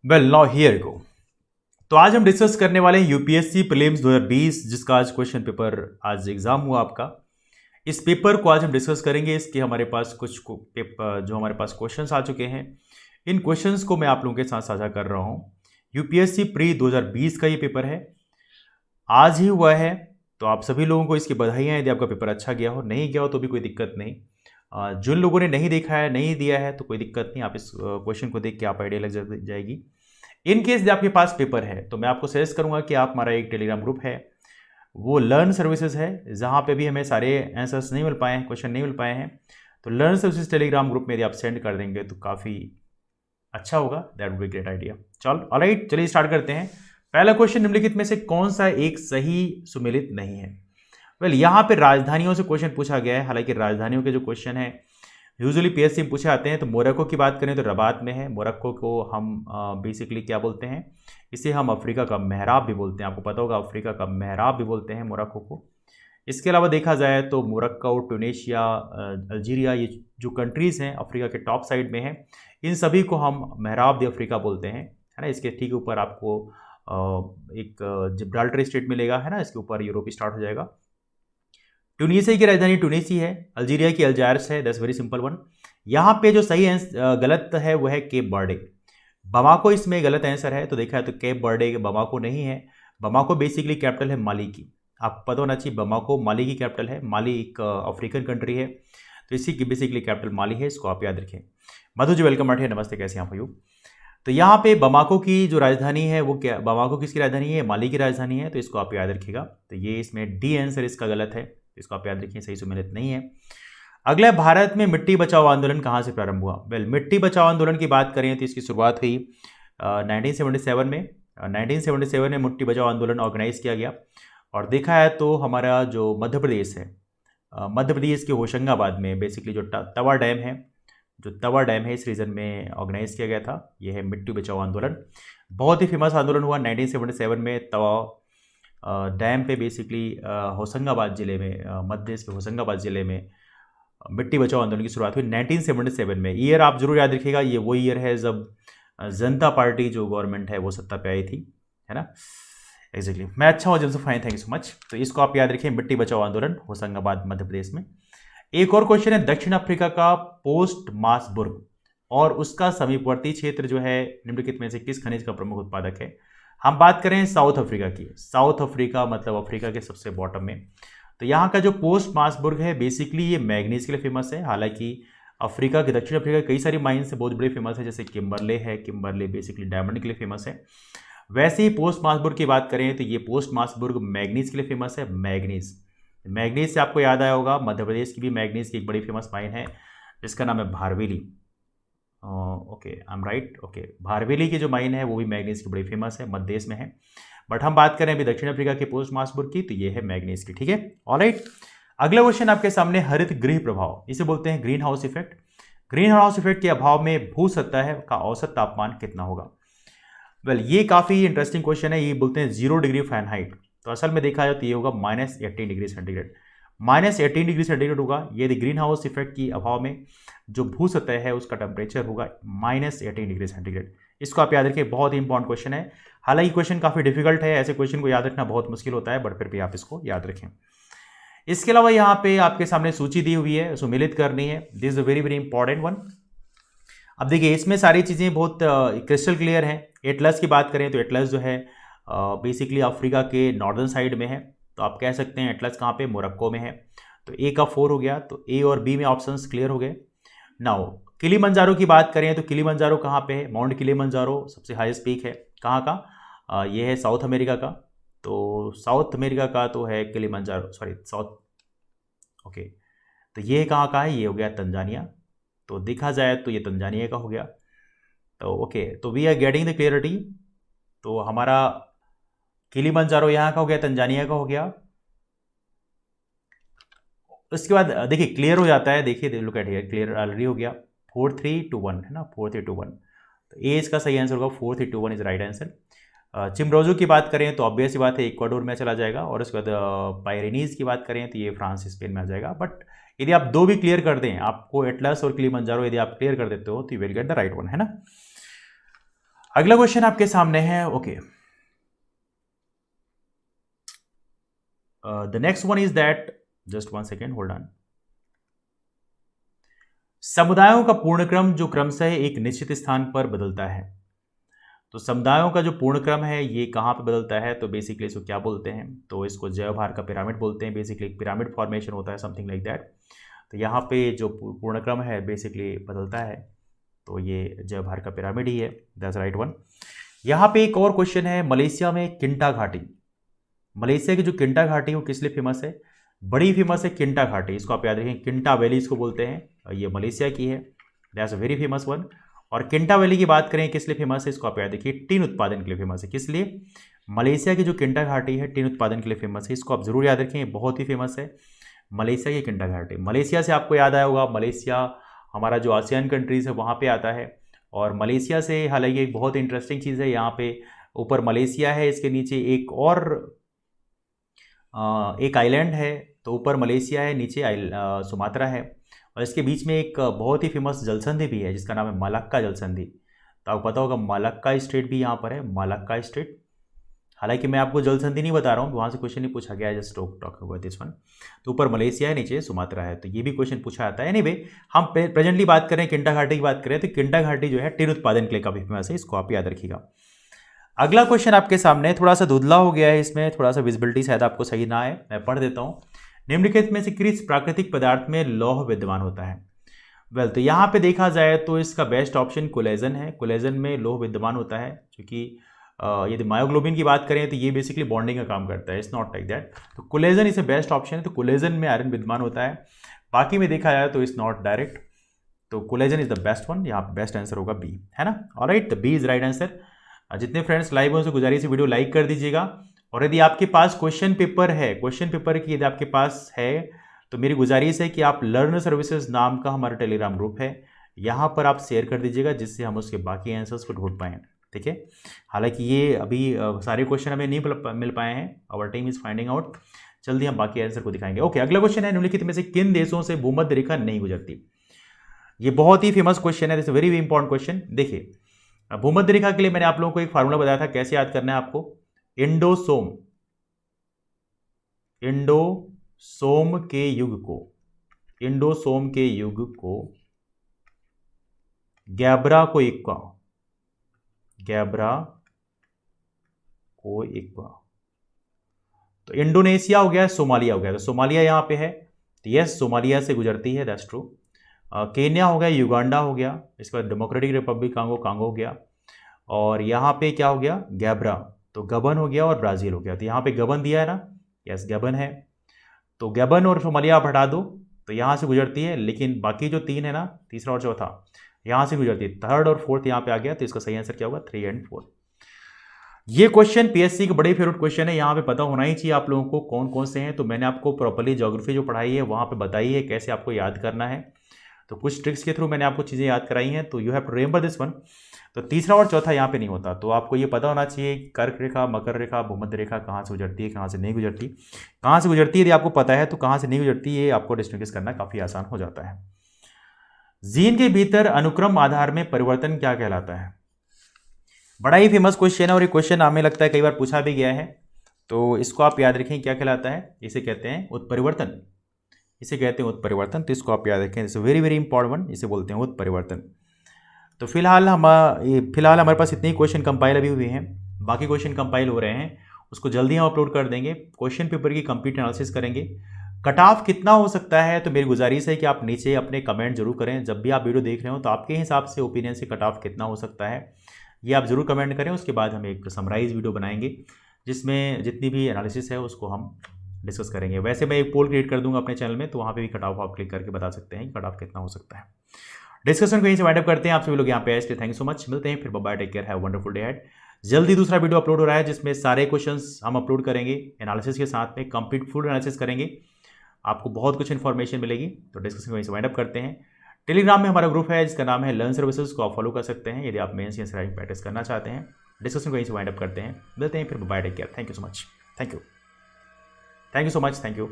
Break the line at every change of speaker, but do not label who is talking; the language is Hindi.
Well now here go. तो आज हम डिस्कस करने वाले हैं यूपीएससी प्रीलिम्स 2020, जिसका आज क्वेश्चन पेपर आज एग्जाम हुआ आपका। इस पेपर को आज हम डिस्कस करेंगे। इसके हमारे पास कुछ पेपर जो हमारे पास क्वेश्चंस आ चुके हैं, इन क्वेश्चंस को मैं आप लोगों के साथ साझा कर रहा हूं। यूपीएससी प्री 2020 का ये पेपर है, आज ही हुआ है। तो आप सभी लोगों को इसकी बधाइयाँ यदि आपका पेपर अच्छा गया हो, नहीं गया हो तो भी कोई दिक्कत नहीं। जिन लोगों ने नहीं देखा है, नहीं दिया है, तो कोई दिक्कत नहीं, आप इस क्वेश्चन को देख के आप आइडिया लग जाएगी। इन केस आपके पास पेपर है तो मैं आपको सजेस्ट करूंगा कि आप, हमारा एक टेलीग्राम ग्रुप है, वो लर्न सर्विसेज है, जहां पे भी हमें सारे आंसर्स नहीं मिल पाए हैं, क्वेश्चन नहीं मिल पाए हैं। तो लर्न सर्विसेज टेलीग्राम ग्रुप में यदि आप सेंड कर देंगे तो काफ़ी अच्छा होगा। That would be great idea. चल ऑलराइट, चलिए स्टार्ट करते हैं। पहला क्वेश्चन, निम्नलिखित में से कौन सा एक सही सुमेलित नहीं है। वेल यहाँ पे राजधानियों से क्वेश्चन पूछा गया है। हालांकि राजधानियों के जो क्वेश्चन है यूजुअली पीएससी में पूछे आते हैं। तो मोरक्को की बात करें तो रबात में है। मोरक्को को हम बेसिकली क्या बोलते हैं, इसे हम अफ्रीका का मेहराब भी बोलते हैं। आपको पता होगा, अफ्रीका का मेहराब भी बोलते हैं मोरक्को को। इसके अलावा देखा जाए तो मोरक्को, ट्यूनीशिया, अल्जीरिया, ये जो कंट्रीज़ हैं अफ्रीका के टॉप साइड में हैं, इन सभी को हम मेहराब द अफ्रीका बोलते हैं, है ना। इसके ठीक ऊपर आपको एक जिब्राल्टर स्टेट मिलेगा, है ना। इसके ऊपर यूरोप स्टार्ट हो जाएगा। ट्यूनीशिया की राजधानी ट्यूनीसी है। अल्जीरिया की अल्जायर्स है। That's very simple one. यहाँ पे जो सही गलत है वो है केप बर्डे। बमाको इसमें गलत आंसर है। तो देखा है तो केप बर्डे बमाको नहीं है। बमाको बेसिकली कैपिटल है माली की। आपको पता होना चाहिए, बमाको माली की कैपिटल है। माली एक अफ्रीकन कंट्री है, तो इसी की बेसिकली कैपिटल माली है। इसको आप याद रखें। मधु जी वेलकम बैठे, नमस्ते, कैसे हैं आप यू। तो यहाँ पे बमाको की जो राजधानी है वो क्या, बमाको किसकी राजधानी है, माली की राजधानी है। तो इसको आप याद रखिएगा। तो ये इसमें डी आंसर इसका गलत है, इसको आप याद रखिए, सही सुमेलित नहीं है। अगला, भारत में मिट्टी बचाओ आंदोलन कहाँ से प्रारंभ हुआ। वेल मिट्टी बचाओ आंदोलन की बात करें तो इसकी शुरुआत हुई 1977 में। 1977 में मिट्टी बचाओ आंदोलन ऑर्गेनाइज किया गया। और देखा है तो हमारा जो मध्य प्रदेश है, मध्य प्रदेश के होशंगाबाद में बेसिकली जो तवा डैम है, जो तवा डैम है, इस रीजन में ऑर्गेनाइज किया गया था। यह है मिट्टी बचाओ आंदोलन। बहुत ही फेमस आंदोलन हुआ 1977 में तवा डैम पे। बेसिकली होशंगाबाद ज़िले में, मध्य प्रदेश के होशंगाबाद ज़िले में मिट्टी बचाओ आंदोलन की शुरुआत हुई 1977 में। ईयर आप जरूर याद रखिएगा, ये वो ईयर है जब जनता पार्टी जो गवर्नमेंट है वो सत्ता पे आई थी, है ना। एग्जैक्टली, मैं अच्छा हूँ जब से, fine, thank you so much. तो इसको आप याद रखिए, मिट्टी बचाओ आंदोलन होशंगाबाद मध्य प्रदेश में। एक और क्वेश्चन है, दक्षिण अफ्रीका का पोस्ट मासबुर्ग और उसका समीपवर्ती क्षेत्र जो है निम्नलिखित में से किस खनिज का प्रमुख उत्पादक है। हम बात करें साउथ अफ्रीका की। साउथ अफ्रीका मतलब अफ्रीका के सबसे बॉटम में। तो यहाँ का जो पोस्ट मासबुर्ग है बेसिकली ये मैग्नीज के लिए फेमस है। हालांकि अफ्रीका के, दक्षिण अफ्रीका कई सारी माइंस से बहुत बड़े फेमस है, जैसे किम्बरले है। किम्बरले बेसिकली डायमंड के लिए फेमस है। वैसे ही पोस्ट मासबुर्ग की बात करें तो ये पोस्ट मासबुर्ग मैग्नीज के लिए फेमस है। मैग्नीज, मैग्नीज से आपको याद आया होगा, मध्य प्रदेश की भी मैग्नीज की एक बड़ी फेमस माइन है जिसका नाम है Bharveli. Okay, I am right. Okay, Bharveli की जो माइन है वो भी मैग्नीज की बड़ी फेमस है, मध्य देश में है। बट हम बात करें अभी दक्षिण अफ्रीका के पोस्ट मासबुर्ग की, तो ये है मैग्नीज की, ठीक है। ऑलराइट, अगला क्वेश्चन आपके सामने, हरित गृह प्रभाव, इसे बोलते हैं green house effect. Green house effect के अभाव में भू सतह का औसत तापमान कितना होगा। वेल ये काफ़ी इंटरेस्टिंग क्वेश्चन है। ये बोलते हैं 0 डिग्री फ़ारेनहाइट। तो असल में देखा जाए तो ये होगा -18 डिग्री सेंटीग्रेड। -18 डिग्री सेंटीग्रेड होगा यदि ग्रीन हाउस इफेक्ट की अभाव में जो भू सतह है उसका टेम्परेचर होगा -18 डिग्री सेंटीग्रेड। इसको आप याद रखिए, बहुत ही इंपॉर्टेंट क्वेश्चन है। हालांकि क्वेश्चन काफ़ी डिफिकल्ट है, ऐसे क्वेश्चन को याद रखना बहुत मुश्किल होता है, बट फिर भी आप इसको याद रखें। इसके अलावा यहाँ पे आपके सामने सूची दी हुई है, सुमेलित करनी है। This is a very very important one. अब देखिए इसमें सारी चीज़ें बहुत क्रिस्टल क्लियर हैं। एटलस की बात करें तो एटलस जो है बेसिकली अफ्रीका के नॉर्दर्न साइड में है। तो आप कह सकते हैं एटलस कहाँ पे, मोरक्को में है। तो ए का 4 हो गया, तो ए और बी में ऑप्शंस क्लियर हो गए। नाउ किलिमंजारो की बात करें तो किलिमंजारो कहाँ पे है, माउंट किलिमंजारो सबसे हाईएस्ट पीक है। कहाँ का, ये है साउथ अमेरिका का। तो साउथ अमेरिका का तो है किलिमंजारो, सॉरी साउथ, ओके। तो ये कहाँ का है, ये हो गया तंजानिया। तो देखा जाए तो ये तंजानिया का हो गया। तो ओके, तो we are getting the clarity. तो हमारा किलिमंजारो यहाँ का हो गया, तंजानिया का हो गया। उसके बाद देखिए क्लियर हो जाता है, देखिए look at here, clear already हो गया। 4321 है ना, 4321। तो ए इसका सही आंसर होगा, 4321 इज राइट आंसर। चिमरोजो की बात करें तो ऑब्वियस बात है इक्वाडोर में चला जाएगा। और उसके बाद पायरेनीज की बात करें तो ये फ्रांस स्पेन में आ जाएगा। बट यदि आप दो भी क्लियर कर दें, आपको एटलस और किलिमंजारो यदि आप क्लियर कर देते हो तो you will get the right one, है ना। अगला क्वेश्चन आपके सामने है, okay, the next one is that, just 1 second, hold on. समुदायों का पूर्णक्रम जो क्रमशः एक निश्चित स्थान पर बदलता है, तो समुदायों का जो पूर्णक्रम है ये कहाँ पे बदलता है, तो बेसिकली इसको क्या बोलते हैं, तो इसको जैवभार का पिरामिड बोलते हैं। बेसिकली एक पिरामिड फॉर्मेशन होता है, समथिंग लाइक दैट। तो यहाँ पे जो पूर्णक्रम है बेसिकली बदलता है, तो ये जैवभार का पिरामिड ही है, दैट्स राइट वन। यहाँ पे एक और क्वेश्चन है, मलेशिया में किंटा घाटी, मलेशिया की जो किंटा घाटी वो किस लिए फेमस है, बड़ी फेमस है किंटा घाटी, इसको आप याद रखें, किंटा वैली इसको बोलते हैं, ये मलेशिया की है, that's a very famous one. और किंटा वैली की बात करें किस लिए फेमस है, इसको आप याद रखिए, टीन उत्पादन के लिए फेमस है। किस लिए, मलेशिया की जो किंटा घाटी है टीन उत्पादन के लिए फेमस है, इसको आप जरूर याद रखें, बहुत ही फेमस है मलेशिया की किंटा घाटी। मलेशिया से आपको याद आया होगा, मलेशिया हमारा जो आसियान कंट्रीज है वहाँ पे आता है, और मलेशिया से हालांकि एक बहुत इंटरेस्टिंग चीज़ है, यहाँ पे ऊपर मलेशिया है, इसके नीचे एक और एक आइलैंड है, तो ऊपर मलेशिया है, नीचे सुमात्रा है, और इसके बीच में एक बहुत ही फेमस जलसंधि भी है जिसका नाम है मलक्का जलसंधि। तो आपको पता होगा मलक्का स्टेट भी यहाँ पर है, मलक्का स्टेट। हालांकि मैं आपको जलसंधि नहीं बता रहा हूँ, वहाँ से क्वेश्चन नहीं पूछा गया है, just talking about this one. तो ऊपर मलेशिया है, नीचे सुमात्रा है, तो ये भी क्वेश्चन पूछा जाता है। एनीवे, हम प्रेजेंटली बात करें किंटा घाटी की बात करें, तो किंटा घाटी जो है टीन उत्पादन के लिए काफी फेमस है, इसको आप याद रखिएगा। अगला क्वेश्चन आपके सामने थोड़ा सा धुंधला हो गया है, इसमें थोड़ा सा विजिबिलिटी शायद आपको सही ना आए, मैं पढ़ देता हूँ। निम्नलिखित में से किस प्राकृतिक पदार्थ में लौह विद्यमान होता है। वेल, तो यहाँ पे देखा जाए तो इसका बेस्ट ऑप्शन कोलेजन है, कोलेजन में लौह विद्यमान होता है, क्योंकि यदि मायोग्लोबिन की बात करें तो ये बेसिकली बॉन्डिंग का काम करता है, इट्स नॉट लाइक दैट। तो कोलेजन इसे बेस्ट ऑप्शन है, तो कोलेजन में आयरन विद्यमान होता है। बाकी में देखा जाए तो इट्स नॉट डायरेक्ट, तो collagen is the best one, यहाँ पे बेस्ट आंसर होगा बी, है ना। Alright, the B is right answer. जितने फ्रेंड्स लाइव हैं उनसे गुजारिश है वीडियो लाइक कर दीजिएगा, और यदि आपके पास क्वेश्चन पेपर है, क्वेश्चन पेपर की यदि आपके पास है तो मेरी गुजारिश है कि आप लर्न सर्विसेज नाम का हमारा टेलीग्राम ग्रुप है, यहाँ पर आप शेयर कर दीजिएगा, जिससे हम उसके बाकी आंसर्स को ढूंढ पाएँ, ठीक है। हालांकि ये अभी सारे क्वेश्चन हमें नहीं मिल पाए हैं, our team is finding out, जल्दी हम बाकी आंसर को दिखाएंगे। ओके, अगला क्वेश्चन है, निम्नलिखित में से किन देशों से भूमध्य रेखा नहीं गुजरती। ये बहुत ही फेमस क्वेश्चन है, this very very important question. देखिए, भूमध्य रेखा के लिए मैंने आप लोगों को एक फार्मूला बताया था, कैसे याद करना है आपको, इंडोसोम के युग को, इंडोसोम के युग को गैब्रा को इक्वा, गैब्रा को इक्वा। तो इंडोनेशिया हो गया, सोमालिया हो गया, तो सोमालिया यहां पे है, तो यस सोमालिया से गुजरती है, दैट्स ट्रू। केन्या हो गया, युगांडा हो गया, इसके बाद डेमोक्रेटिक रिपब्लिक कांगो, कांगो हो गया, और यहाँ पे क्या हो गया, गैब्रा, तो गबन हो गया, और ब्राज़ील हो गया। तो यहाँ पे गबन दिया है ना, यस गबन है, तो गबन और सोमालिया आप हटा दो, तो यहाँ से गुजरती है, लेकिन बाकी जो तीन है ना, तीसरा और चौथा यहाँ से गुजरती है, थर्ड और फोर्थ यहाँ पे आ गया, तो इसका सही आंसर क्या होगा, 3 और 4। ये क्वेश्चन पीएससी के बड़े फेवरेट क्वेश्चन है, यहाँ पे पता होना ही चाहिए आप लोगों को कौन कौन से हैं। तो मैंने आपको प्रॉपर्ली ज्योग्राफी जो पढ़ाई है वहाँ पे बताई है कैसे आपको याद करना है, तो कुछ ट्रिक्स के थ्रू मैंने आपको चीज़ें याद कराई हैं, तो you have to remember this one. तो तीसरा और चौथा यहाँ पे नहीं होता, तो आपको ये पता होना चाहिए कर्क रेखा, मकर रेखा, भूमध्य रेखा कहाँ से गुजरती है, कहाँ से नहीं गुजरती। कहाँ से गुजरती है यदि आपको पता है, तो कहाँ से नहीं गुजरती ये आपको डिस्टिंग्विश करना काफ़ी आसान हो जाता है। जीन के भीतर अनुक्रम आधार में परिवर्तन क्या कहलाता है। बड़ा ही फेमस क्वेश्चन है, और ये क्वेश्चन हमें लगता है कई बार पूछा भी गया है, तो इसको आप याद रखें क्या कहलाता है, इसे कहते हैं उत्परिवर्तन, इसे कहते हैं उत्परिवर्तन। तो इसको आप याद रखें, it's very very important one, इसे बोलते हैं उत्परिवर्तन। तो फिलहाल हमारे पास इतने ही क्वेश्चन कंपाइल अभी हुए हैं, बाकी क्वेश्चन कंपाइल हो रहे हैं, उसको जल्दी हम अपलोड कर देंगे। क्वेश्चन पेपर की कंप्लीट एनालिसिस करेंगे। कट ऑफ कितना हो सकता है, तो मेरी गुजारिश है कि आप नीचे अपने कमेंट जरूर करें, जब भी आप वीडियो देख रहे हो तो आपके हिसाब से ओपिनियन से कट ऑफ कितना हो सकता है ये आप जरूर कमेंट करें। उसके बाद हम एक समराइज वीडियो बनाएंगे जिसमें जितनी भी एनालिसिस है उसको हम डिस्कस करेंगे। वैसे मैं एक पोल क्रिएट कर दूंगा अपने चैनल में, तो वहाँ पे भी कट ऑफ आप क्लिक करके बता सकते हैं कि कट ऑफ कितना हो सकता है। डिस्कशन को यहीं से वाइंड अप करते हैं, आप सभी लोग यहाँ पे आए इसलिए थैंक यू सो मच। मिलते हैं फिर, bye, take care, have wonderful day ahead. जल्दी दूसरा वीडियो अपलोड हो रहा है जिसमें सारे क्वेश्चंस हम अपलोड करेंगे एनालिसिस के साथ में, कंप्लीट फुल एनालिसिस करेंगे, आपको बहुत कुछ इन्फॉर्मेशन मिलेगी। तो डिस्कशन को वहीं से वाइंड अप करते हैं। टेलीग्राम में हमारा ग्रुप है जिसका नाम है लर्न सर्विसेज, को आप फॉलो कर सकते हैं यदि आप मेंस या राइटिंग प्रैक्टिस करना चाहते हैं। डिस्कशन को यहीं से वाइंड अप करते हैं, मिलते हैं फिर, bye, take care, thank you so much, thank you so much, thank you.